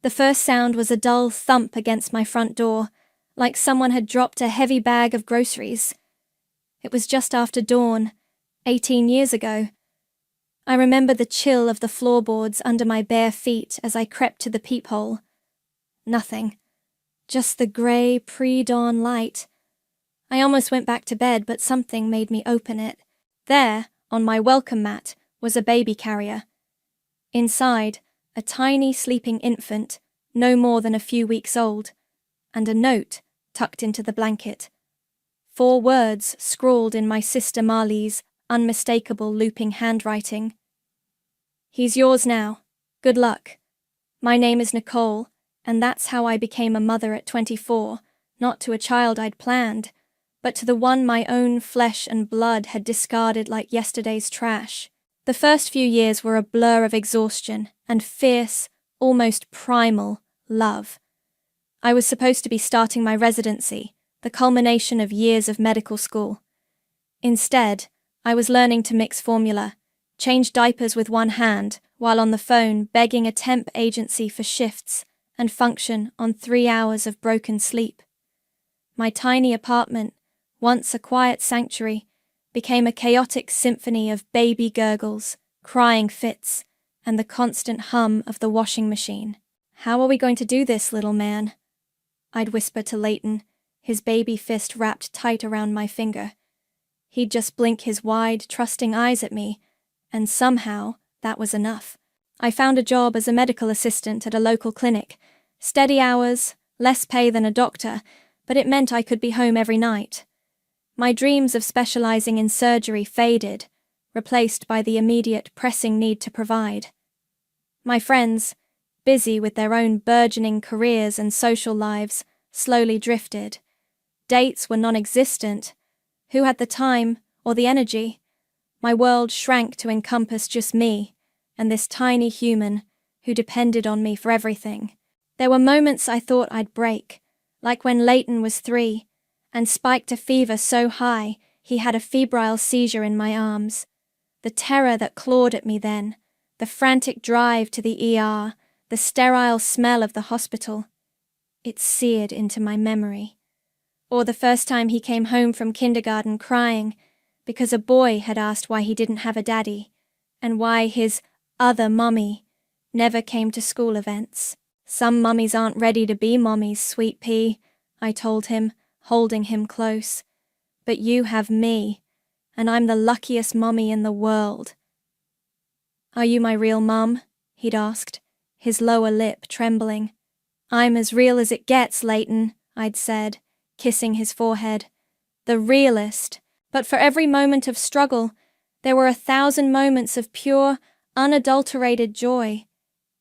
The first sound was a dull thump against my front door, like someone had dropped a heavy bag of groceries. It was just after dawn, 18 years ago. I remember the chill of the floorboards under my bare feet as I crept to the peephole. Nothing. Just the grey pre-dawn light. I almost went back to bed, but something made me open it. There, on my welcome mat, was a baby carrier. Inside, a tiny sleeping infant, no more than a few weeks old, and a note tucked into the blanket. 4 words scrawled in my sister Marley's unmistakable looping handwriting. "He's yours now. Good luck. My name is Nicole, and that's how I became a mother at 24, not to a child I'd planned, but to the one my own flesh and blood had discarded like yesterday's trash." The first few years were a blur of exhaustion and fierce, almost primal, love. I was supposed to be starting my residency, the culmination of years of medical school. Instead, I was learning to mix formula, change diapers with one hand, while on the phone begging a temp agency for shifts and function on 3 hours of broken sleep. My tiny apartment, once a quiet sanctuary, became a chaotic symphony of baby gurgles, crying fits, and the constant hum of the washing machine. "How are we going to do this, little man?" I'd whisper to Leighton, his baby fist wrapped tight around my finger. He'd just blink his wide, trusting eyes at me, and somehow that was enough. I found a job as a medical assistant at a local clinic. Steady hours, less pay than a doctor, but it meant I could be home every night. My dreams of specializing in surgery faded, replaced by the immediate pressing need to provide. My friends, busy with their own burgeoning careers and social lives, slowly drifted. Dates were non-existent. Who had the time or the energy? My world shrank to encompass just me and this tiny human who depended on me for everything. There were moments I thought I'd break, like when Leighton was 3 and spiked a fever so high he had a febrile seizure in my arms. The terror that clawed at me then, the frantic drive to the ER, the sterile smell of the hospital. It seared into my memory. Or the first time he came home from kindergarten crying because a boy had asked why he didn't have a daddy, and why his other mommy never came to school events. "Some mummies aren't ready to be mommies, sweet pea," I told him, holding him close. "But you have me, and I'm the luckiest mommy in the world." "Are you my real mum?" he'd asked, his lower lip trembling. "I'm as real as it gets, Leighton," I'd said, kissing his forehead. "The realest." But for every moment of struggle, there were 1,000 moments of pure, unadulterated joy.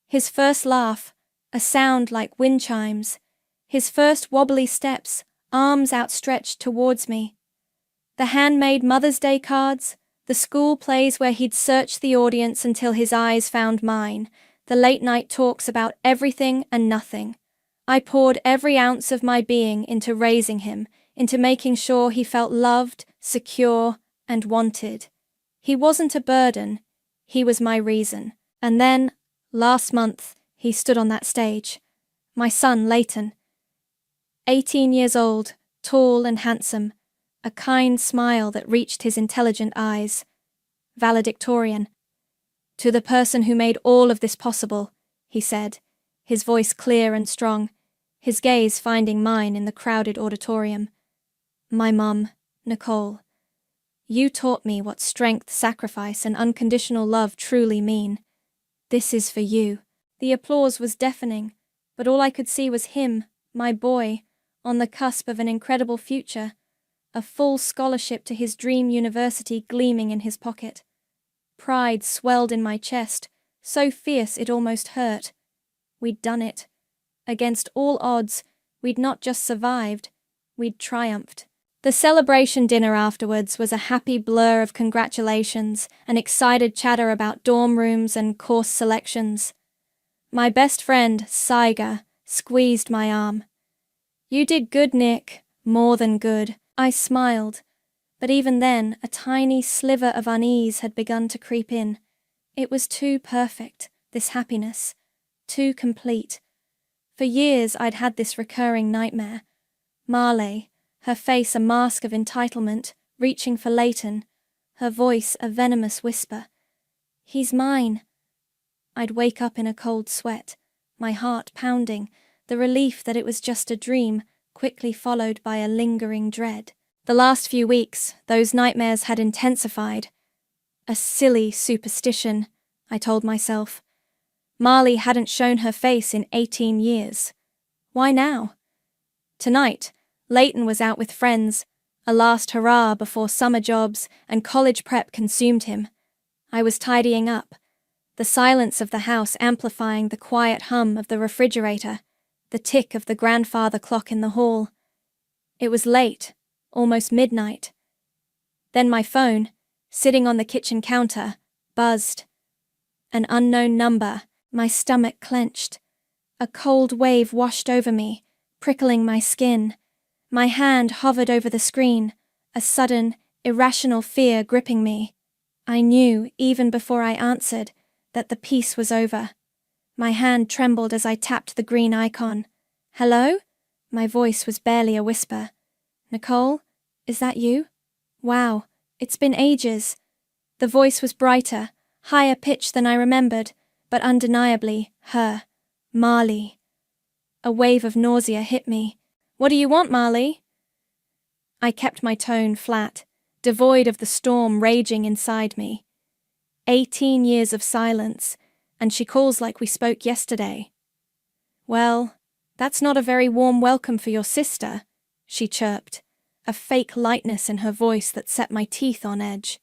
His first laugh, a sound like wind chimes. His first wobbly steps, arms outstretched towards me. The handmade Mother's Day cards, the school plays where he'd search the audience until his eyes found mine, the late-night talks about everything and nothing. I poured every ounce of my being into raising him, into making sure he felt loved, secure, and wanted. He wasn't a burden, he was my reason. And then, last month, he stood on that stage. My son, Leighton. 18 years old, tall and handsome, a kind smile that reached his intelligent eyes. Valedictorian. "To the person who made all of this possible," he said, his voice clear and strong, his gaze finding mine in the crowded auditorium. "My mum, Nicole. You taught me what strength, sacrifice, and unconditional love truly mean. This is for you." The applause was deafening, but all I could see was him, my boy, on the cusp of an incredible future, a full scholarship to his dream university gleaming in his pocket. Pride swelled in my chest, so fierce it almost hurt. We'd done it. Against all odds, we'd not just survived, we'd triumphed. The celebration dinner afterwards was a happy blur of congratulations and excited chatter about dorm rooms and course selections. My best friend, Saiga, squeezed my arm. "You did good, Nick. More than good." I smiled, but even then a tiny sliver of unease had begun to creep in. It was too perfect, this happiness, too complete. For years I'd had this recurring nightmare. Marley, her face a mask of entitlement, reaching for Leighton, her voice a venomous whisper. He's mine. I'd wake up in a cold sweat, my heart pounding, the relief that it was just a dream, quickly followed by a lingering dread. The last few weeks, those nightmares had intensified. A silly superstition, I told myself. Marley hadn't shown her face in 18 years. Why now? Tonight, Leighton was out with friends, a last hurrah before summer jobs and college prep consumed him. I was tidying up, the silence of the house amplifying the quiet hum of the refrigerator, the tick of the grandfather clock in the hall. It was late, almost midnight. Then my phone, sitting on the kitchen counter, buzzed. An unknown number, my stomach clenched. A cold wave washed over me, prickling my skin. My hand hovered over the screen, a sudden, irrational fear gripping me. I knew, even before I answered, that the piece was over. My hand trembled as I tapped the green icon. Hello? My voice was barely a whisper. Nicole? Is that you? Wow, it's been ages. The voice was brighter, higher pitched than I remembered, but undeniably her, Marley. A wave of nausea hit me. What do you want, Marley? I kept my tone flat, devoid of the storm raging inside me. 18 years of silence, and she calls like we spoke yesterday. Well, that's not a very warm welcome for your sister, she chirped, a fake lightness in her voice that set my teeth on edge.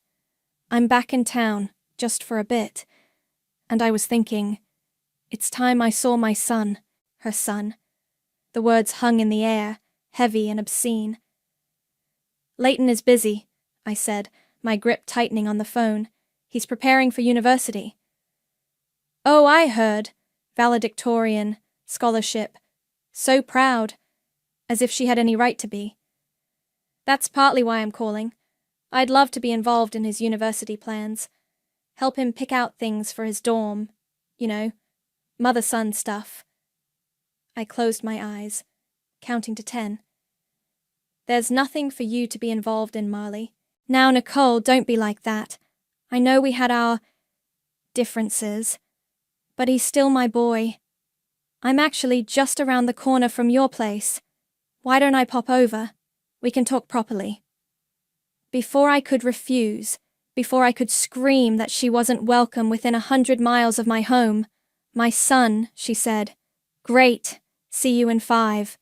I'm back in town, just for a bit, and I was thinking, it's time I saw my son, her son. The words hung in the air, heavy and obscene. Leighton is busy, I said, my grip tightening on the phone. He's preparing for university. Oh, I heard. Valedictorian, scholarship. So proud. As if she had any right to be. That's partly why I'm calling. I'd love to be involved in his university plans. Help him pick out things for his dorm. You know, mother-son stuff. I closed my eyes, counting to 10. There's nothing for you to be involved in, Marley. Now, Nicole, don't be like that. I know we had our differences, but he's still my boy. I'm actually just around the corner from your place. Why don't I pop over? We can talk properly. Before I could refuse, before I could scream that she wasn't welcome within 100 miles of my home, my son, she said, Great, see you in 5.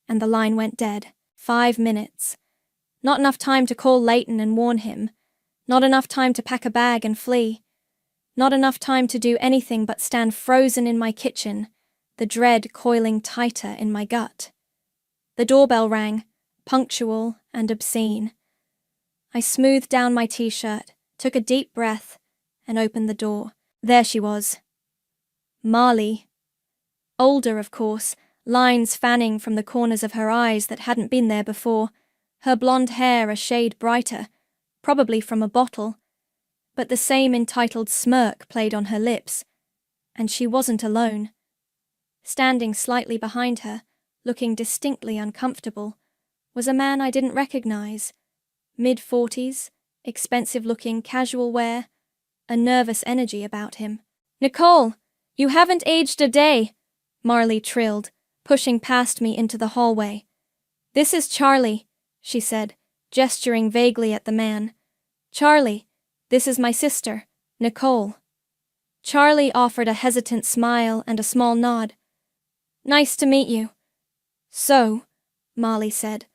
And the line went dead. 5 minutes. Not enough time to call Leighton and warn him. Not enough time to pack a bag and flee. Not enough time to do anything but stand frozen in my kitchen, the dread coiling tighter in my gut. The doorbell rang, punctual and obscene. I smoothed down my t-shirt, took a deep breath, and opened the door. There she was. Marley. Older, of course, lines fanning from the corners of her eyes that hadn't been there before, her blonde hair a shade brighter, probably from a bottle, but the same entitled smirk played on her lips, and she wasn't alone. Standing slightly behind her, looking distinctly uncomfortable, was a man I didn't recognize. Mid-40s, expensive-looking casual wear, a nervous energy about him. Nicole, you haven't aged a day, Marley trilled, pushing past me into the hallway. This is Charlie, she said, gesturing vaguely at the man. Charlie, this is my sister, Nicole. Charlie offered a hesitant smile and a small nod. Nice to meet you. So, Marley said,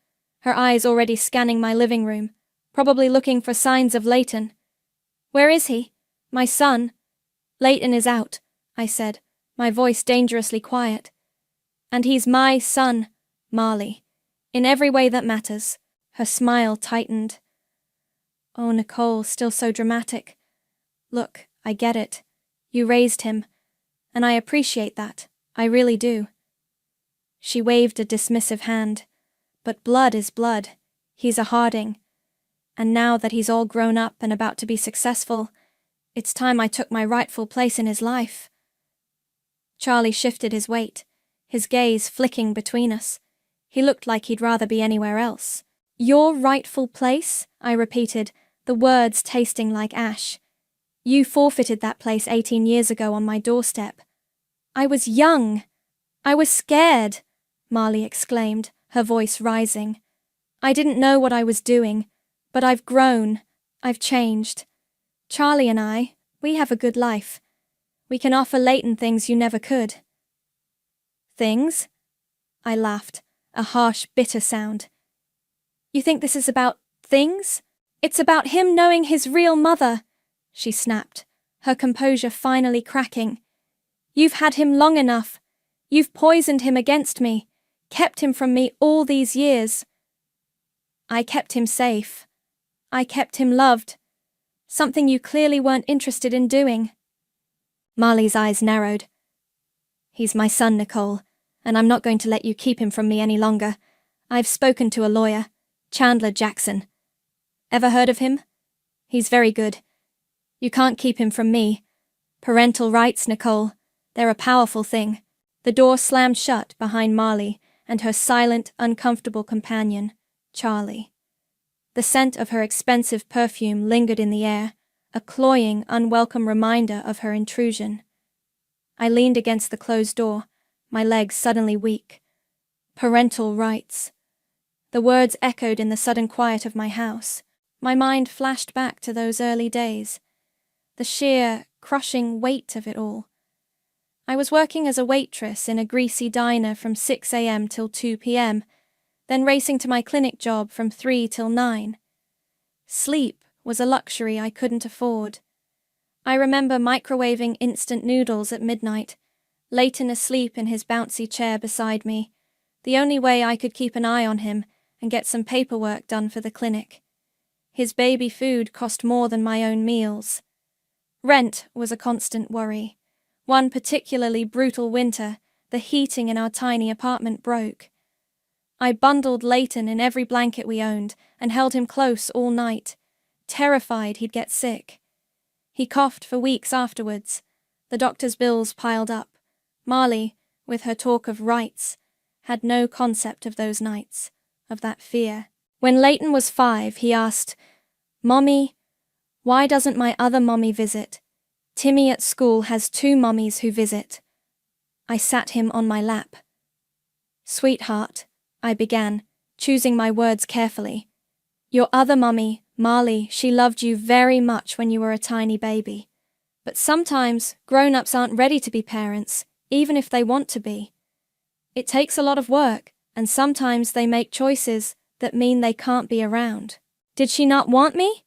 her eyes already scanning my living room, probably looking for signs of Leighton. Where is he? My son? Leighton is out, I said, my voice dangerously quiet. And he's my son, Marley, in every way that matters. Her smile tightened. Oh, Nicole, still so dramatic. Look, I get it. You raised him, and I appreciate that. I really do. She waved a dismissive hand. But blood is blood. He's a Harding. And now that he's all grown up and about to be successful, it's time I took my rightful place in his life. Charlie shifted his weight, his gaze flicking between us. He looked like he'd rather be anywhere else. "Your rightful place?" I repeated, the words tasting like ash. "You forfeited that place 18 years ago on my doorstep." "I was young. I was scared," Marley exclaimed, her voice rising. "I didn't know what I was doing, but I've grown. I've changed. Charlie and I, we have a good life. We can offer Leighton things you never could." "Things?" I laughed, a harsh, bitter sound. "You think this is about things? It's about him knowing his real mother," she snapped, her composure finally cracking. "You've had him long enough. You've poisoned him against me, kept him from me all these years." "I kept him safe. I kept him loved. Something you clearly weren't interested in doing." Marley's eyes narrowed. "He's my son, Nicole, and I'm not going to let you keep him from me any longer. I've spoken to a lawyer, Chandler Jackson. Ever heard of him? He's very good. You can't keep him from me. Parental rights, Nicole. They're a powerful thing." The door slammed shut behind Marley and her silent, uncomfortable companion, Charlie. The scent of her expensive perfume lingered in the air, a cloying, unwelcome reminder of her intrusion. I leaned against the closed door, my legs suddenly weak. Parental rights. The words echoed in the sudden quiet of my house. My mind flashed back to those early days. The sheer, crushing weight of it all. I was working as a waitress in a greasy diner from 6 a.m. till 2 p.m., then racing to my clinic job from 3 till 9. Sleep was a luxury I couldn't afford. I remember microwaving instant noodles at midnight, Leighton asleep in his bouncy chair beside me, the only way I could keep an eye on him and get some paperwork done for the clinic. His baby food cost more than my own meals. Rent was a constant worry. One particularly brutal winter, the heating in our tiny apartment broke. I bundled Leighton in every blanket we owned and held him close all night, terrified he'd get sick. He coughed for weeks afterwards. The doctor's bills piled up. Marley, with her talk of rights, had no concept of those nights, of that fear. When Leighton was 5, he asked, "Mommy, why doesn't my other mommy visit? Timmy at school has 2 mommies who visit." I sat him on my lap. "Sweetheart," I began, choosing my words carefully. "Your other mommy, Marley, she loved you very much when you were a tiny baby. But sometimes grown-ups aren't ready to be parents, even if they want to be. It takes a lot of work, and sometimes they make choices that mean they can't be around. Did she not want me?"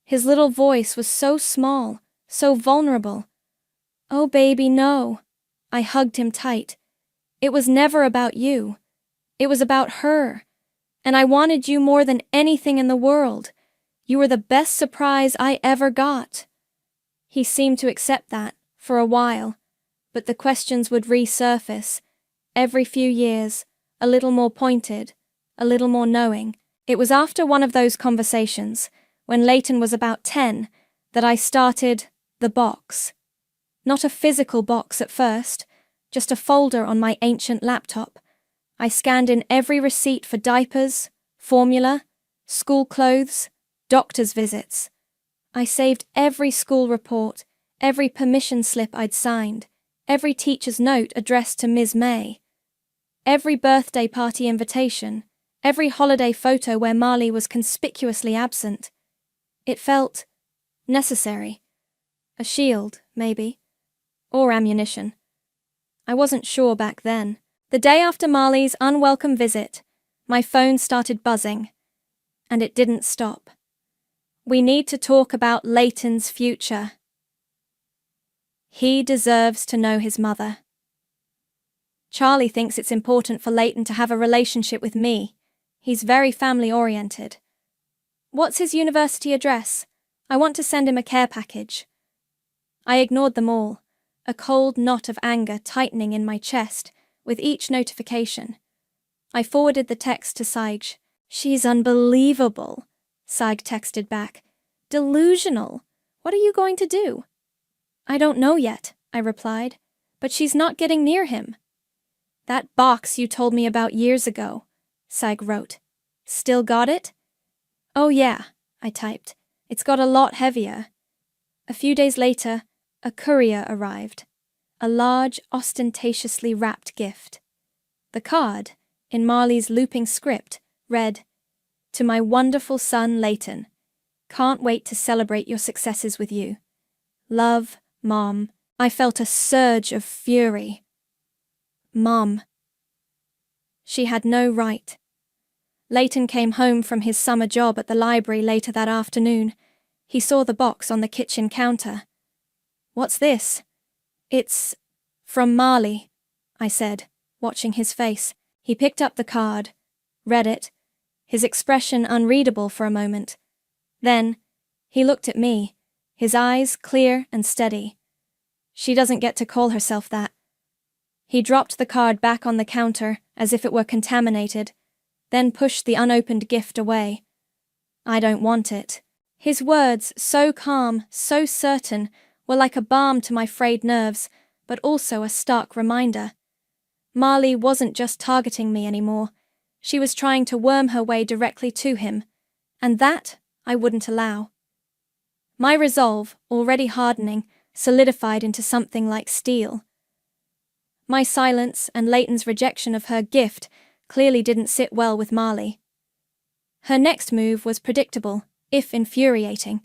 His little voice was so small, so vulnerable. "Oh, baby, no." I hugged him tight. "It was never about you. It was about her. And I wanted you more than anything in the world. You were the best surprise I ever got." He seemed to accept that, for a while, but the questions would resurface, every few years, a little more pointed, a little more knowing. It was after one of those conversations, when Leighton was about 10, that I started the box. Not a physical box at first, just a folder on my ancient laptop. I scanned in every receipt for diapers, formula, school clothes, doctor's visits. I saved every school report, every permission slip I'd signed, every teacher's note addressed to Ms. May, every birthday party invitation, every holiday photo where Marley was conspicuously absent. It felt necessary. A shield, maybe. Or ammunition. I wasn't sure back then. The day after Marley's unwelcome visit, my phone started buzzing. And it didn't stop. "We need to talk about Leighton's future. He deserves to know his mother. Charlie thinks it's important for Leighton to have a relationship with me. He's very family-oriented. What's his university address? I want to send him a care package." I ignored them all, a cold knot of anger tightening in my chest with each notification. I forwarded the text to Saig. "She's unbelievable," Saig texted back. "Delusional. What are you going to do?" "I don't know yet," I replied, "but she's not getting near him." That box you told me about years ago, Sag wrote. Still got it? Oh yeah, I typed. It's got a lot heavier. A few days later, a courier arrived. A large, ostentatiously wrapped gift. The card, in Marley's looping script, read, "To my wonderful son Leighton. Can't wait to celebrate your successes with you. Love, Mom." I felt a surge of fury. Mom. She had no right. Leighton came home from his summer job at the library later that afternoon. He saw the box on the kitchen counter. "What's this?" "It's from Marley," I said, watching his face. He picked up the card, read it, his expression unreadable for a moment. Then, he looked at me, his eyes clear and steady. "She doesn't get to call herself that." He dropped the card back on the counter as if it were contaminated, then pushed the unopened gift away. "I don't want it." His words, so calm, so certain, were like a balm to my frayed nerves, but also a stark reminder. Marley wasn't just targeting me anymore. She was trying to worm her way directly to him, and that I wouldn't allow. My resolve, already hardening, solidified into something like steel. My silence and Leighton's rejection of her gift clearly didn't sit well with Marley. Her next move was predictable, if infuriating.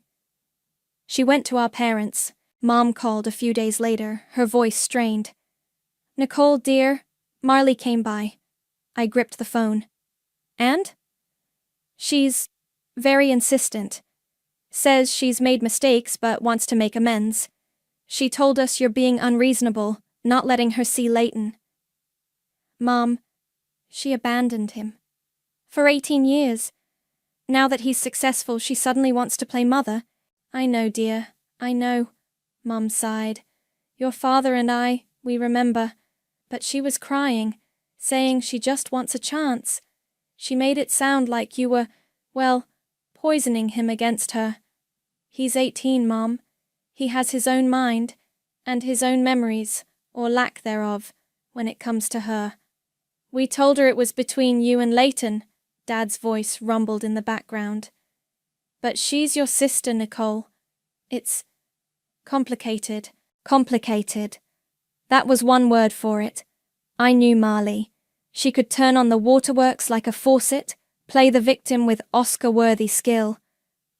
She went to our parents. Mom called a few days later, her voice strained. "Nicole, dear, Marley came by." I gripped the phone. "And?" "She's very insistent. Says she's made mistakes but wants to make amends. She told us you're being unreasonable, not letting her see Leighton." "Mom, she abandoned him. For 18 years. Now that he's successful, she suddenly wants to play mother." "I know, dear, I know," Mom sighed. "Your father and I, we remember. But she was crying, saying she just wants a chance. She made it sound like you were, well, poisoning him against her. He's 18, Mom. He has his own mind, and his own memories, or lack thereof, when it comes to her." "We told her it was between you and Leighton," Dad's voice rumbled in the background. "But she's your sister, Nicole. It's complicated." Complicated. That was one word for it. I knew Marley. She could turn on the waterworks like a faucet, play the victim with Oscar-worthy skill.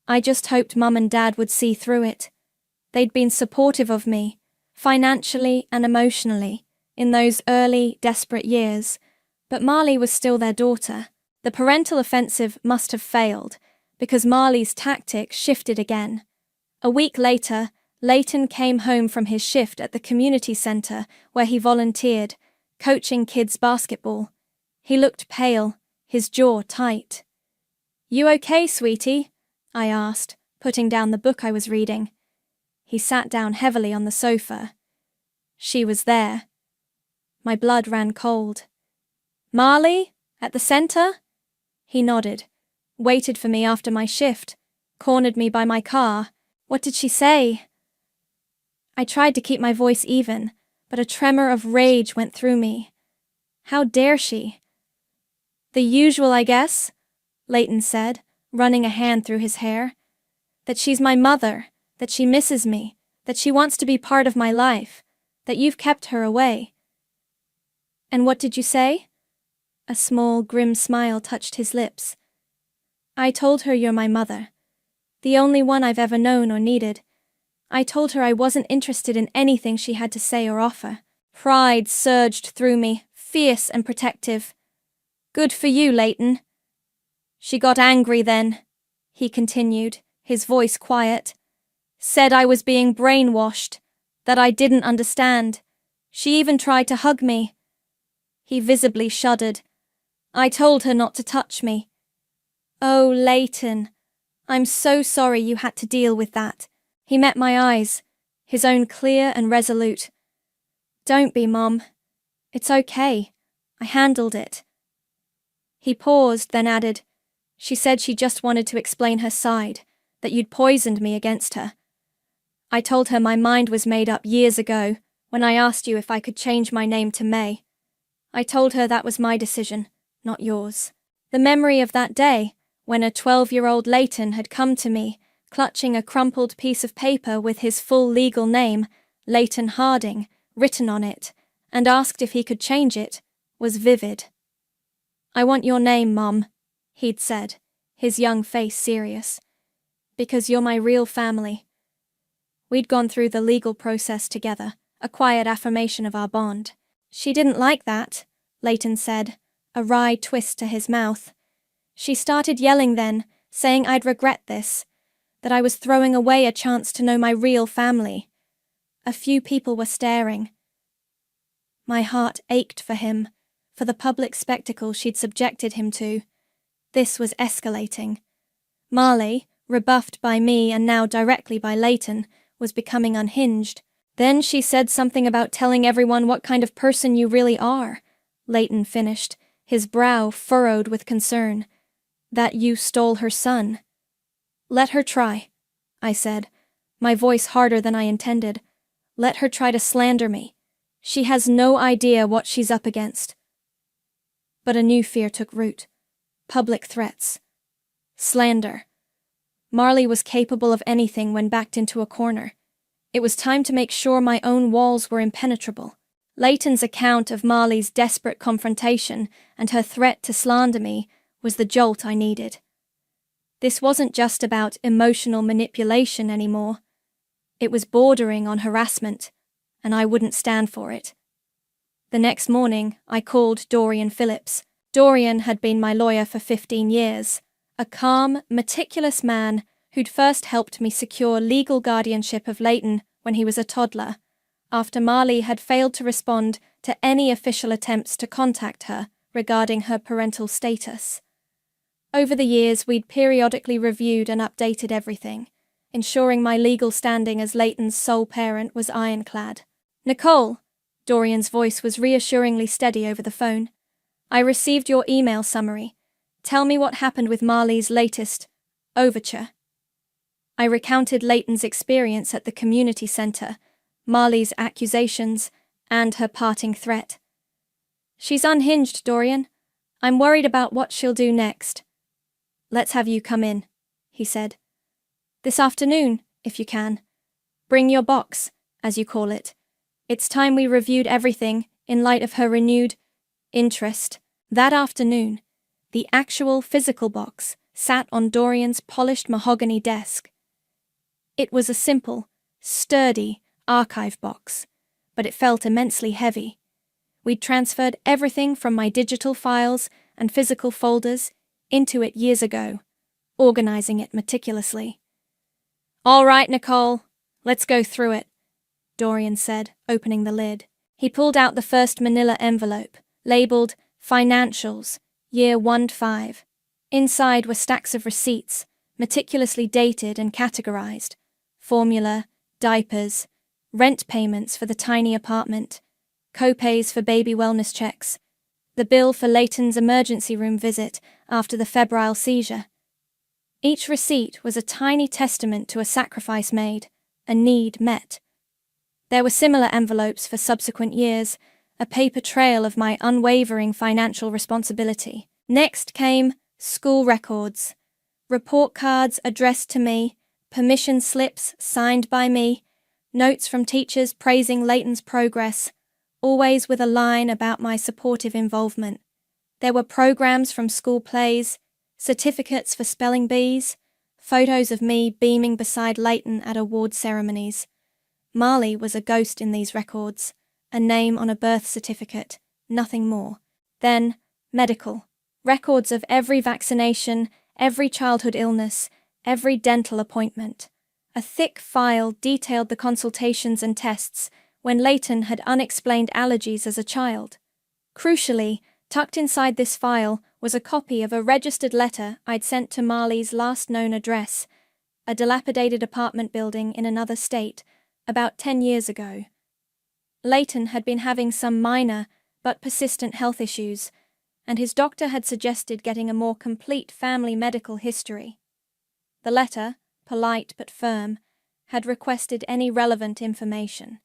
I just hoped Mum and Dad would see through it. They'd been supportive of me, financially and emotionally, in those early, desperate years, but Marley was still their daughter. The parental offensive must have failed, because Marley's tactic shifted again. A week later, Leighton came home from his shift at the community centre where he volunteered, coaching kids basketball. He looked pale, his jaw tight. "You okay, sweetie?" I asked, putting down the book I was reading. He sat down heavily on the sofa. She was there. My blood ran cold. "Marley? At the centre?" He nodded, waited for me after my shift, cornered me by my car. "What did she say?" I tried to keep my voice even, but a tremor of rage went through me. How dare she? "The usual, I guess," Leighton said, running a hand through his hair. "That she's my mother, that she misses me, that she wants to be part of my life, that you've kept her away." "And what did you say?" A small, grim smile touched his lips. "I told her you're my mother, the only one I've ever known or needed. I told her I wasn't interested in anything she had to say or offer." Pride surged through me, fierce and protective. "Good for you, Leighton." "She got angry then," he continued, his voice quiet. "Said I was being brainwashed, that I didn't understand. She even tried to hug me." He visibly shuddered. "I told her not to touch me." "Oh, Leighton, I'm so sorry you had to deal with that." He met my eyes, his own clear and resolute. "Don't be, Mom. It's okay. I handled it." He paused, then added, "She said she just wanted to explain her side, that you'd poisoned me against her. I told her my mind was made up years ago, when I asked you if I could change my name to May. I told her that was my decision, not yours. The memory of that day, when a 12-year-old Leighton had come to me, clutching a crumpled piece of paper with his full legal name, Leighton Harding, written on it, and asked if he could change it, was vivid. "I want your name, Mom," he'd said, his young face serious, "because you're my real family." We'd gone through the legal process together, a quiet affirmation of our bond. "She didn't like that," Leighton said, a wry twist to his mouth. "She started yelling then, saying I'd regret this, that I was throwing away a chance to know my real family." A few people were staring. My heart ached for him, for the public spectacle she'd subjected him to. This was escalating. Marley, rebuffed by me and now directly by Leighton, was becoming unhinged. "Then she said something about telling everyone what kind of person you really are," Leighton finished, his brow furrowed with concern. "That you stole her son." "Let her try," I said, my voice harder than I intended. "Let her try to slander me. She has no idea what she's up against." But a new fear took root. Public threats. Slander. Marley was capable of anything when backed into a corner. It was time to make sure my own walls were impenetrable. Leighton's account of Marley's desperate confrontation and her threat to slander me was the jolt I needed. This wasn't just about emotional manipulation anymore. It was bordering on harassment, and I wouldn't stand for it. The next morning, I called Dorian Phillips. Dorian had been my lawyer for 15 years, a calm, meticulous man who'd first helped me secure legal guardianship of Leighton when he was a toddler, after Marley had failed to respond to any official attempts to contact her regarding her parental status. Over the years, we'd periodically reviewed and updated everything, ensuring my legal standing as Leighton's sole parent was ironclad. "Nicole," Dorian's voice was reassuringly steady over the phone, "I received your email summary. Tell me what happened with Marley's latest overture." I recounted Leighton's experience at the community center, Marley's accusations, and her parting threat. "She's unhinged, Dorian. I'm worried about what she'll do next." "Let's have you come in," he said. "This afternoon, if you can. Bring your box, as you call it. It's time we reviewed everything in light of her renewed interest." That afternoon, the actual physical box sat on Dorian's polished mahogany desk. It was a simple, sturdy archive box, but it felt immensely heavy. We'd transferred everything from my digital files and physical folders into it years ago, organizing it meticulously. "All right, Nicole, let's go through it," Dorian said, opening the lid. He pulled out the first manila envelope, labeled Financials, Year 1-5. Inside were stacks of receipts, meticulously dated and categorized: formula, diapers, rent payments for the tiny apartment, co-pays for baby wellness checks, the bill for Leighton's emergency room visit after the febrile seizure. Each receipt was a tiny testament to a sacrifice made, a need met. There were similar envelopes for subsequent years, a paper trail of my unwavering financial responsibility. Next came school records, report cards addressed to me, permission slips signed by me, notes from teachers praising Leighton's progress, always with a line about my supportive involvement. There were programs from school plays, certificates for spelling bees, photos of me beaming beside Leighton at award ceremonies. Marley was a ghost in these records, a name on a birth certificate, nothing more. Then, medical. Records of every vaccination, every childhood illness, every dental appointment. A thick file detailed the consultations and tests when Leighton had unexplained allergies as a child. Crucially, tucked inside this file was a copy of a registered letter I'd sent to Marley's last known address, a dilapidated apartment building in another state, about 10 years ago. Leighton had been having some minor but persistent health issues, and his doctor had suggested getting a more complete family medical history. The letter, polite but firm, had requested any relevant information.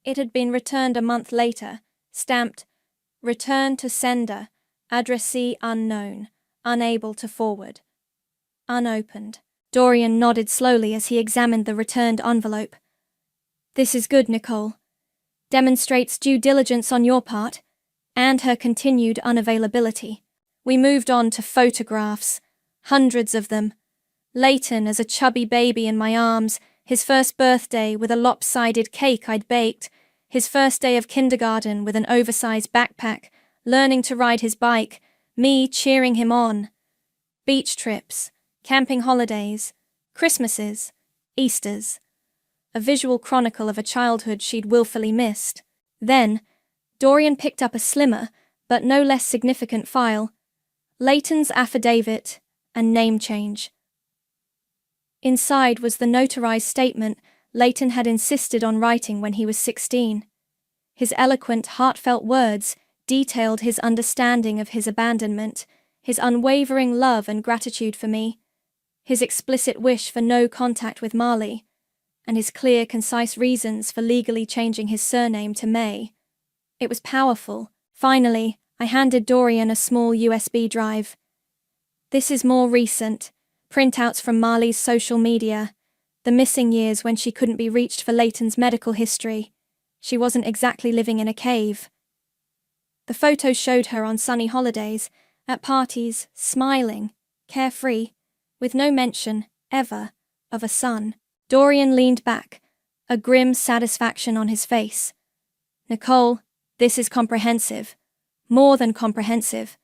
It had been returned a month later, stamped Return to sender. Addressee unknown. Unable to forward. Unopened. Dorian nodded slowly as he examined the returned envelope. This is good, Nicole. Demonstrates due diligence on your part, and her continued unavailability. We moved on to photographs, hundreds of them. Leighton as a chubby baby in my arms, his first birthday with a lopsided cake I'd baked, his first day of kindergarten with an oversized backpack, learning to ride his bike, me cheering him on. Beach trips, camping holidays, Christmases, Easters. A visual chronicle of a childhood she'd willfully missed. Then, Dorian picked up a slimmer, but no less significant file. Leighton's affidavit and name change. Inside was the notarized statement Leighton had insisted on writing when he was 16. His eloquent, heartfelt words detailed his understanding of his abandonment, his unwavering love and gratitude for me, his explicit wish for no contact with Marley, and his clear, concise reasons for legally changing his surname to May. It was powerful. Finally, I handed Dorian a small USB drive. This is more recent. Printouts from Marley's social media. The missing years when she couldn't be reached for Leighton's medical history. She wasn't exactly living in a cave. The photos showed her on sunny holidays, at parties, smiling, carefree, with no mention, ever, of a son. Dorian leaned back, a grim satisfaction on his face. Nicole, this is comprehensive. More than comprehensive.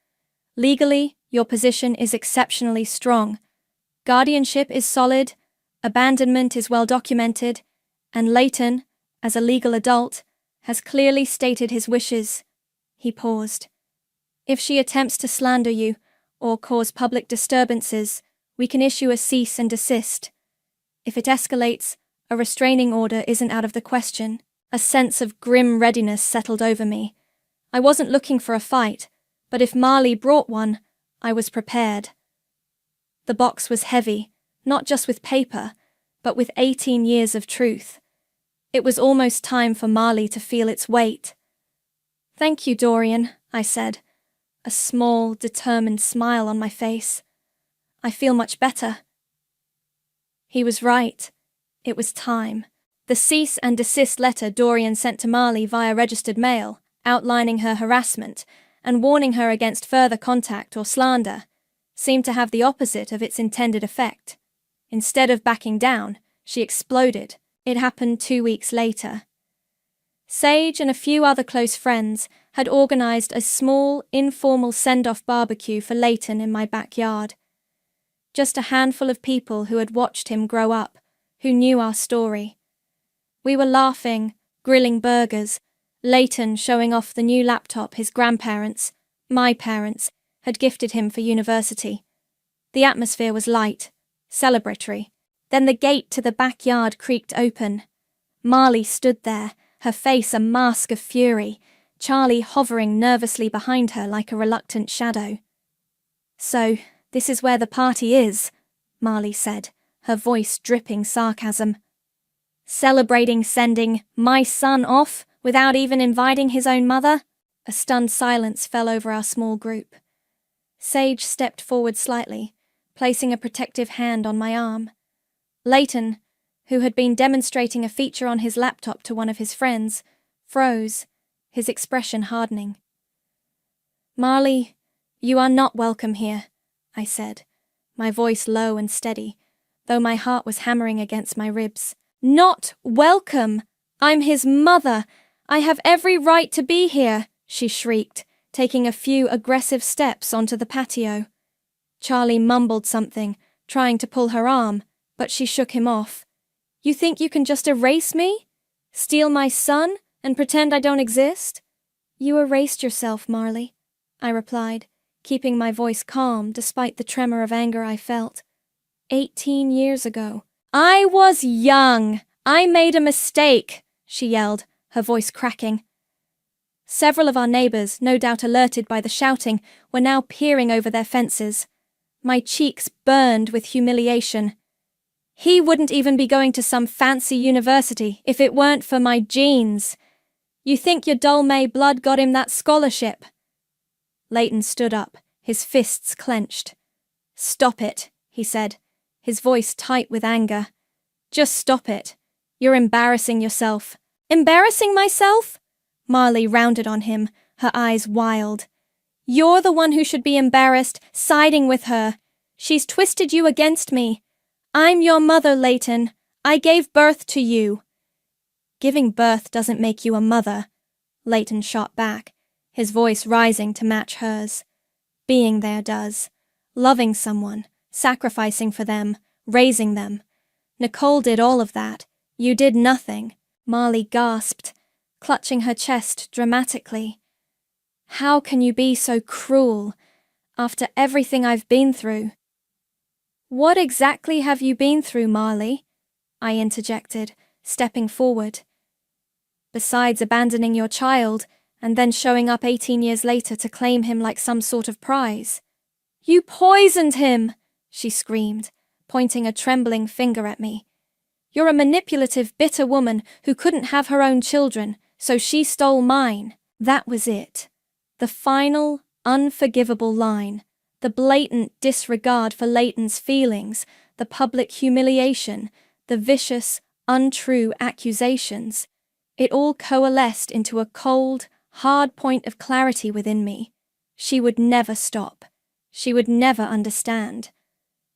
Legally, your position is exceptionally strong. Guardianship is solid, abandonment is well documented, and Leighton, as a legal adult, has clearly stated his wishes. He paused. If she attempts to slander you, or cause public disturbances, we can issue a cease and desist. If it escalates, a restraining order isn't out of the question. A sense of grim readiness settled over me. I wasn't looking for a fight, but if Marley brought one, I was prepared. The box was heavy, not just with paper, but with 18 years of truth. It was almost time for Marley to feel its weight. Thank you, Dorian, I said, a small, determined smile on my face. I feel much better. He was right. It was time. The cease and desist letter Dorian sent to Marley via registered mail, outlining her harassment and warning her against further contact or slander, seemed to have the opposite of its intended effect. Instead of backing down, she exploded. It happened 2 weeks later. Sage and a few other close friends had organized a small, informal send-off barbecue for Leighton in my backyard. Just a handful of people who had watched him grow up, who knew our story. We were laughing, grilling burgers, Leighton showing off the new laptop his grandparents, my parents, had gifted him for university. The atmosphere was light, celebratory. Then the gate to the backyard creaked open. Marley stood there, her face a mask of fury, Charlie hovering nervously behind her like a reluctant shadow. So, this is where the party is, Marley said, her voice dripping sarcasm. Celebrating sending my son off without even inviting his own mother? A stunned silence fell over our small group. Sage stepped forward slightly, placing a protective hand on my arm. Leighton, who had been demonstrating a feature on his laptop to one of his friends, froze, his expression hardening. Marley, you are not welcome here, I said, my voice low and steady, though my heart was hammering against my ribs. Not welcome! I'm his mother! I have every right to be here, she shrieked, taking a few aggressive steps onto the patio. Charlie mumbled something, trying to pull her arm, but she shook him off. You think you can just erase me? Steal my son and pretend I don't exist? You erased yourself, Marley, I replied, keeping my voice calm despite the tremor of anger I felt. 18 years ago. I was young. I made a mistake, she yelled, her voice cracking. Several of our neighbours, no doubt alerted by the shouting, were now peering over their fences. My cheeks burned with humiliation. He wouldn't even be going to some fancy university if it weren't for my genes. You think your dull May blood got him that scholarship? Leighton stood up, his fists clenched. Stop it, he said, his voice tight with anger. Just stop it. You're embarrassing yourself. Embarrassing myself? Marley rounded on him, her eyes wild. You're the one who should be embarrassed, siding with her. She's twisted you against me. I'm your mother, Leighton. I gave birth to you. Giving birth doesn't make you a mother, Leighton shot back, his voice rising to match hers. Being there does. Loving someone, sacrificing for them, raising them. Nicole did all of that. You did nothing. Marley gasped, clutching her chest dramatically. How can you be so cruel, after everything I've been through? What exactly have you been through, Marley? I interjected, stepping forward. Besides abandoning your child, and then showing up 18 years later to claim him like some sort of prize. You poisoned him, she screamed, pointing a trembling finger at me. You're a manipulative, bitter woman who couldn't have her own children, so she stole mine. That was it. The final, unforgivable line, the blatant disregard for Leighton's feelings, the public humiliation, the vicious, untrue accusations. It all coalesced into a cold, hard point of clarity within me. She would never stop. She would never understand.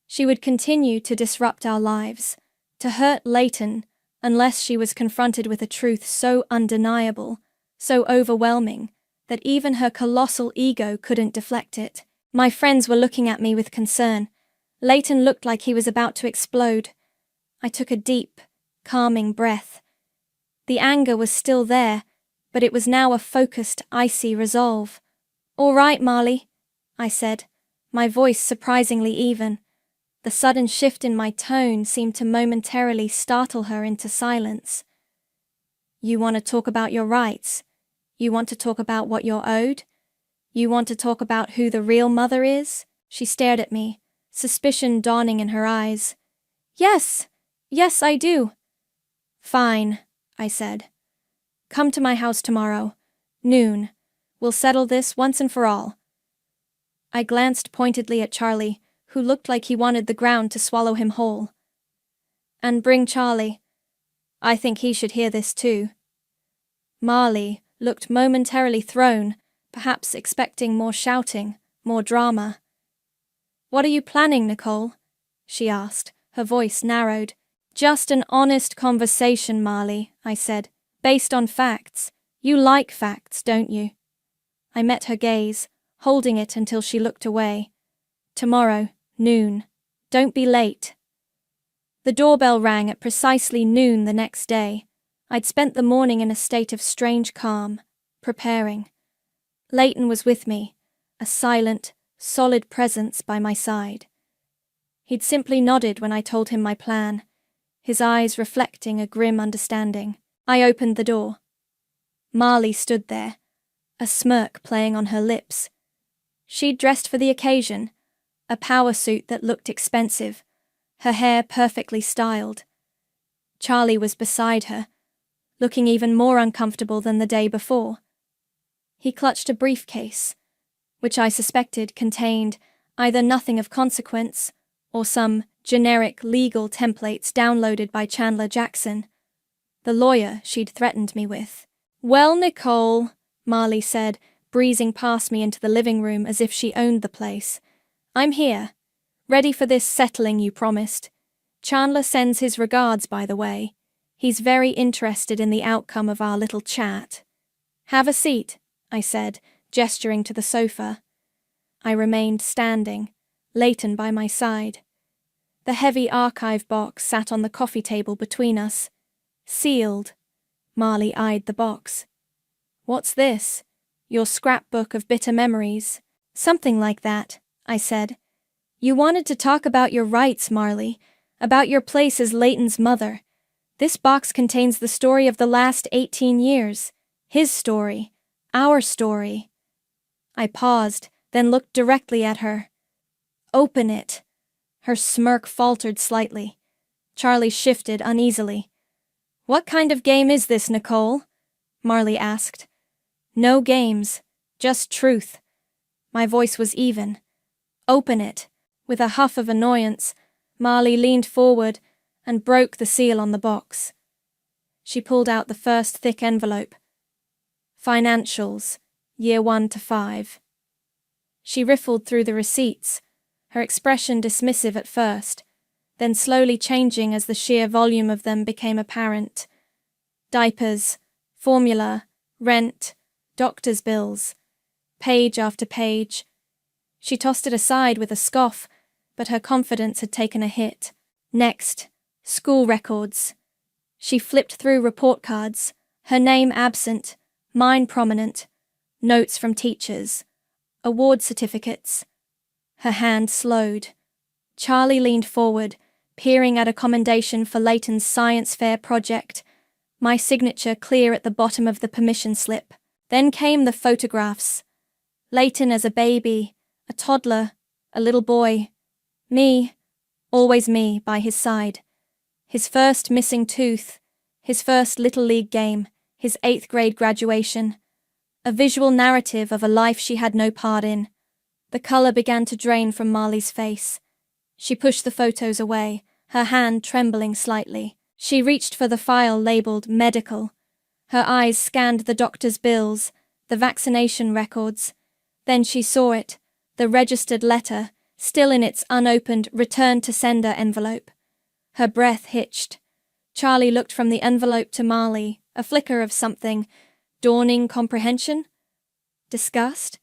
She would continue to disrupt our lives, to hurt Leighton, unless she was confronted with a truth so undeniable, so overwhelming, that even her colossal ego couldn't deflect it. My friends were looking at me with concern. Leighton looked like he was about to explode. I took a deep, calming breath. The anger was still there, but it was now a focused, icy resolve. All right, Marley, I said, my voice surprisingly even. The sudden shift in my tone seemed to momentarily startle her into silence. You want to talk about your rights? You want to talk about what you're owed? You want to talk about who the real mother is? She stared at me, suspicion dawning in her eyes. Yes, I do. Fine, I said. Come to my house tomorrow, noon. We'll settle this once and for all. I glanced pointedly at Charlie, who looked like he wanted the ground to swallow him whole. And bring Charlie. I think he should hear this too. Marley looked momentarily thrown, perhaps expecting more shouting, more drama. What are you planning, Nicole? She asked, her voice narrowed. Just an honest conversation, Marley, I said, based on facts. You like facts, don't you? I met her gaze, holding it until she looked away. Tomorrow, noon. Don't be late. The doorbell rang at precisely noon the next day. I'd spent the morning in a state of strange calm, preparing. Leighton was with me, a silent, solid presence by my side. He'd simply nodded when I told him my plan, his eyes reflecting a grim understanding. I opened the door. Marley stood there, a smirk playing on her lips. She'd dressed for the occasion, a power suit that looked expensive, her hair perfectly styled. Charlie was beside her, looking even more uncomfortable than the day before. He clutched a briefcase, which I suspected contained either nothing of consequence or some generic legal templates downloaded by Chandler Jackson, the lawyer she'd threatened me with. Well, Nicole, Marley said, breezing past me into the living room as if she owned the place. I'm here, ready for this settling you promised. Chandler sends his regards, by the way. He's very interested in the outcome of our little chat. Have a seat, I said, gesturing to the sofa. I remained standing, Leighton by my side. The heavy archive box sat on the coffee table between us. Sealed. Marley eyed the box. What's this? Your scrapbook of bitter memories? Something like that, I said. You wanted to talk about your rights, Marley, about your place as Leighton's mother. This box contains the story of the last 18 years. His story. Our story. I paused, then looked directly at her. Open it. Her smirk faltered slightly. Charlie shifted uneasily. What kind of game is this, Nicole? Marley asked. No games, just truth. My voice was even. Open it. With a huff of annoyance, Marley leaned forward and broke the seal on the box. She pulled out the first thick envelope. Financials, year 1 to 5. She riffled through the receipts, her expression dismissive at first, then slowly changing as the sheer volume of them became apparent. Diapers, formula, rent, doctor's bills, page after page. She tossed it aside with a scoff, but her confidence had taken a hit. Next, school records. She flipped through report cards, her name absent, mine prominent, notes from teachers, award certificates. Her hand slowed. Charlie leaned forward, peering at a commendation for Leighton's science fair project, my signature clear at the bottom of the permission slip. Then came the photographs. Leighton as a baby, a toddler, a little boy. Me, always me, by his side. His first missing tooth, his first Little League game, his 8th grade graduation. A visual narrative of a life she had no part in. The colour began to drain from Marley's face. She pushed the photos away, her hand trembling slightly. She reached for the file labelled medical. Her eyes scanned the doctor's bills, the vaccination records. Then she saw it, the registered letter, still in its unopened return to sender envelope. Her breath hitched. Charlie looked from the envelope to Marley, a flicker of something. Dawning comprehension? Disgust?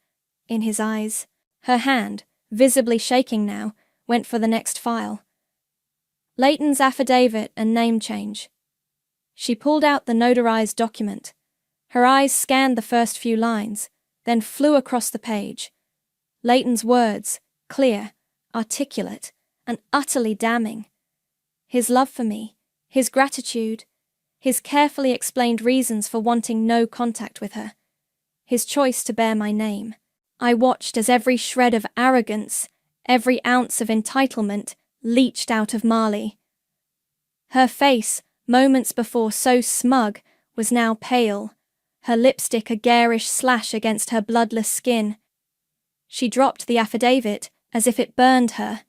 In his eyes. Her hand, visibly shaking now, went for the next file. Leighton's affidavit and name change. She pulled out the notarized document. Her eyes scanned the first few lines, then flew across the page. Leighton's words, clear, articulate, and utterly damning. His love for me, his gratitude, his carefully explained reasons for wanting no contact with her, his choice to bear my name. I watched as every shred of arrogance, every ounce of entitlement leached out of Marley. Her face, moments before so smug, was now pale, her lipstick a garish slash against her bloodless skin. She dropped the affidavit as if it burned her.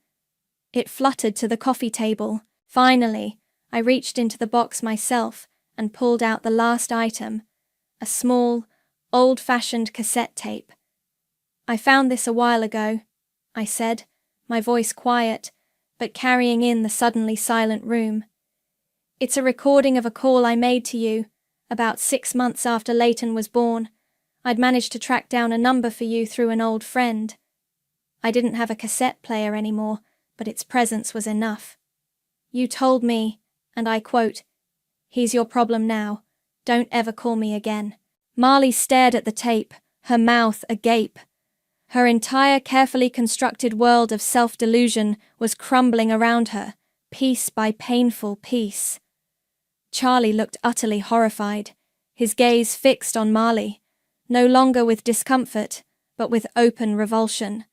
It fluttered to the coffee table. Finally, I reached into the box myself and pulled out the last item, a small, old-fashioned cassette tape. I found this a while ago, I said, my voice quiet, but carrying in the suddenly silent room. It's a recording of a call I made to you, about 6 months after Leighton was born. I'd managed to track down a number for you through an old friend. I didn't have a cassette player anymore, but its presence was enough. You told me, and I quote, "He's your problem now. Don't ever call me again." Marley stared at the tape, her mouth agape. Her entire carefully constructed world of self-delusion was crumbling around her, piece by painful piece. Charlie looked utterly horrified, his gaze fixed on Marley, no longer with discomfort, but with open revulsion.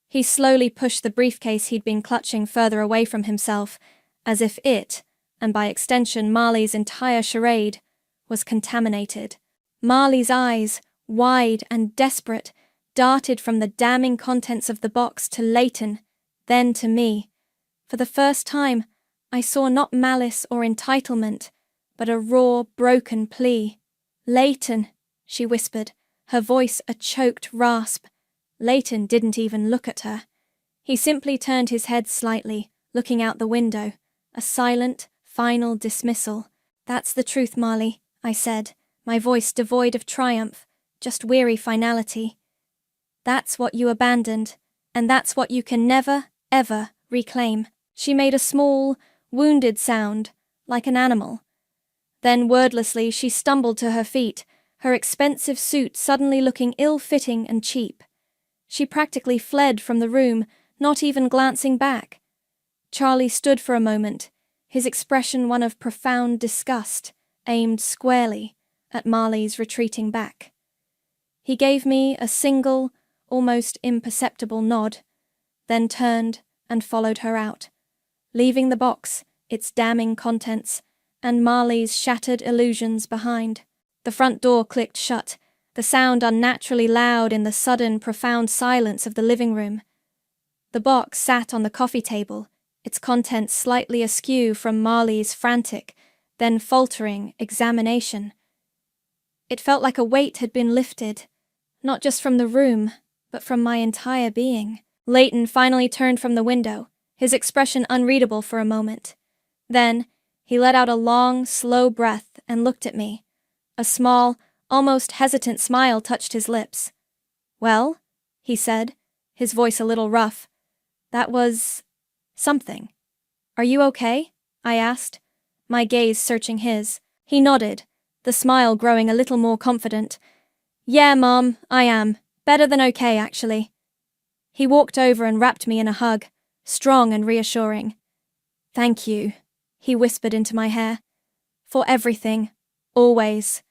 He slowly pushed the briefcase he'd been clutching further away from himself, as if it, and by extension Marley's entire charade, was contaminated. Marley's eyes, wide and desperate, darted from the damning contents of the box to Leighton, then to me. For the first time, I saw not malice or entitlement, but a raw, broken plea. "Leighton," she whispered, her voice a choked rasp. Leighton didn't even look at her. He simply turned his head slightly, looking out the window, a silent, final dismissal. "That's the truth, Marley," I said, my voice devoid of triumph, just weary finality. "That's what you abandoned, and that's what you can never, ever reclaim." She made a small, wounded sound, like an animal. Then wordlessly she stumbled to her feet, her expensive suit suddenly looking ill-fitting and cheap. She practically fled from the room, not even glancing back. Charlie stood for a moment, his expression one of profound disgust, aimed squarely at Marley's retreating back. He gave me a single, almost imperceptible nod, then turned and followed her out, leaving the box, its damning contents, and Marley's shattered illusions behind. The front door clicked shut, the sound unnaturally loud in the sudden, profound silence of the living room. The box sat on the coffee table, its contents slightly askew from Marley's frantic, then faltering, examination. It felt like a weight had been lifted, not just from the room, but from my entire being. Leighton finally turned from the window, his expression unreadable for a moment. Then, he let out a long, slow breath and looked at me. A small, almost hesitant smile touched his lips. "Well?" he said, his voice a little rough. "That was... something. Are you okay?" I asked, my gaze searching his. He nodded, the smile growing a little more confident. "Yeah, Mom, I am. Better than okay, actually." He walked over and wrapped me in a hug, strong and reassuring. "Thank you," he whispered into my hair. "For everything. Always."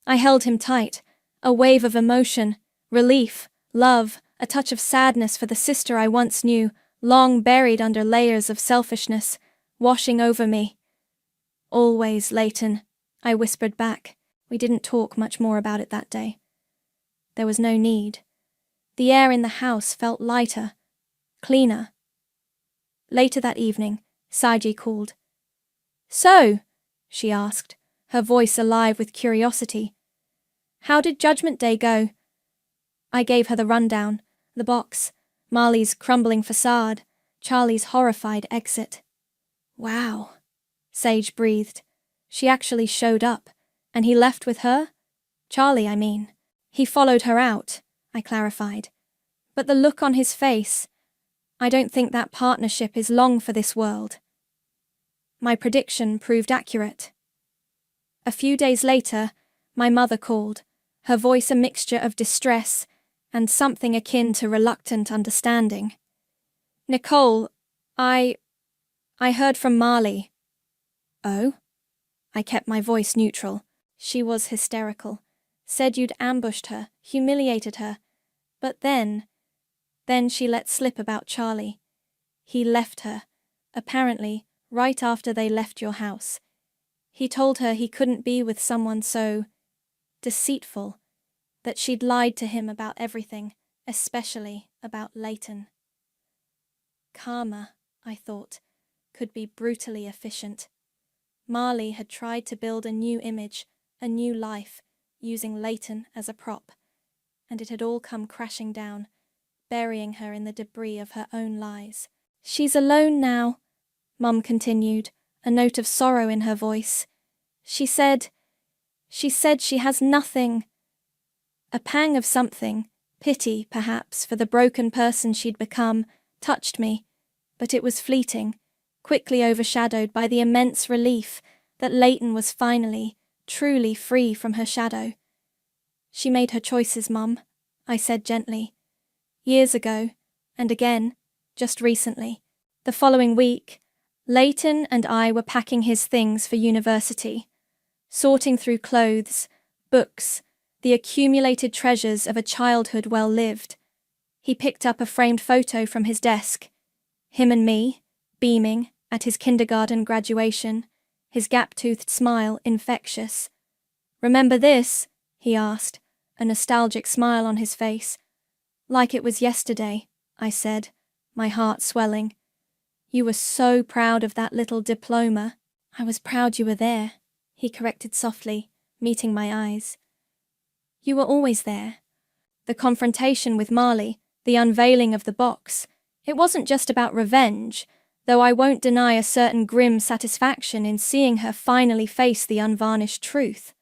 I held him tight, a wave of emotion, relief, love, a touch of sadness for the sister I once knew, long buried under layers of selfishness, washing over me. "Always, Leighton," I whispered back. We didn't talk much more about it that day. There was no need. The air in the house felt lighter, cleaner. Later that evening, Saji called. "So," she asked, her voice alive with curiosity, "how did Judgment Day go?" I gave her the rundown, the box, Marley's crumbling facade, Charlie's horrified exit. "Wow," Sage breathed. "She actually showed up, and he left with her? Charlie, I mean." "He followed her out," I clarified. "But the look on his face, I don't think that partnership is long for this world." My prediction proved accurate. A few days later, my mother called, her voice a mixture of distress and something akin to reluctant understanding. "Nicole, I heard from Marley." "Oh?" I kept my voice neutral. She was hysterical. Said you'd ambushed her, humiliated her. But then she let slip about Charlie. He left her, apparently, right after they left your house. He told her he couldn't be with someone so deceitful, that she'd lied to him about everything, especially about Leighton. Karma, I thought, could be brutally efficient. Marley had tried to build a new image, a new life, using Leighton as a prop, and it had all come crashing down, burying her in the debris of her own lies. "She's alone now," Mum continued, a note of sorrow in her voice. She said she has nothing." A pang of something, pity, perhaps, for the broken person she'd become, touched me, but it was fleeting, quickly overshadowed by the immense relief that Leighton was finally, truly free from her shadow. "She made her choices, Mum," I said gently. "Years ago, and again, just recently." The following week, Leighton and I were packing his things for university, sorting through clothes, books, the accumulated treasures of a childhood well lived. He picked up a framed photo from his desk. Him and me, beaming, at his kindergarten graduation, his gap-toothed smile infectious. "Remember this?" he asked, a nostalgic smile on his face. "Like it was yesterday," I said, my heart swelling. "You were so proud of that little diploma." "I was proud you were there," he corrected softly, meeting my eyes. "You were always there." The confrontation with Marley, the unveiling of the box, it wasn't just about revenge, though I won't deny a certain grim satisfaction in seeing her finally face the unvarnished truth.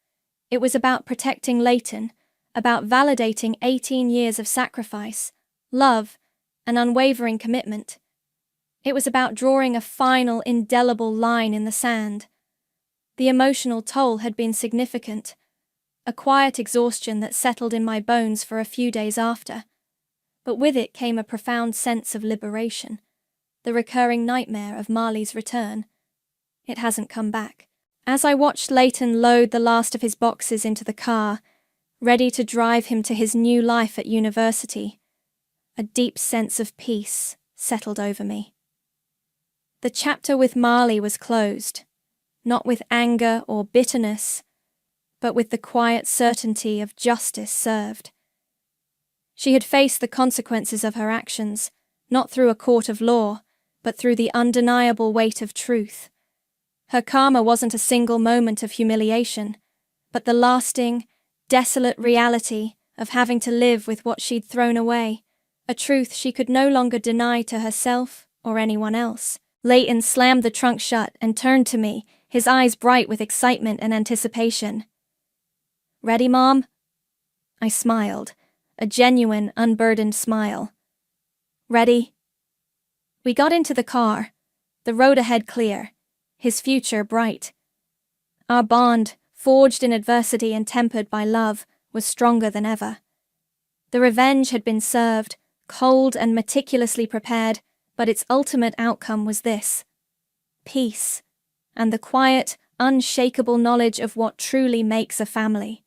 It was about protecting Leighton, about validating 18 years of sacrifice, love, and unwavering commitment. It was about drawing a final, indelible line in the sand. The emotional toll had been significant, a quiet exhaustion that settled in my bones for a few days after. But with it came a profound sense of liberation, the recurring nightmare of Marley's return. It hasn't come back. As I watched Leighton load the last of his boxes into the car, ready to drive him to his new life at university, a deep sense of peace settled over me. The chapter with Marley was closed, not with anger or bitterness, but with the quiet certainty of justice served. She had faced the consequences of her actions, not through a court of law, but through the undeniable weight of truth. Her karma wasn't a single moment of humiliation, but the lasting, desolate reality of having to live with what she'd thrown away, a truth she could no longer deny to herself or anyone else. Leighton slammed the trunk shut and turned to me, his eyes bright with excitement and anticipation. "Ready, Mom?" I smiled, a genuine, unburdened smile. "Ready?" We got into the car, the road ahead clear, his future bright. Our bond, forged in adversity and tempered by love, was stronger than ever. The revenge had been served, cold and meticulously prepared, but its ultimate outcome was this: peace, and the quiet, unshakable knowledge of what truly makes a family.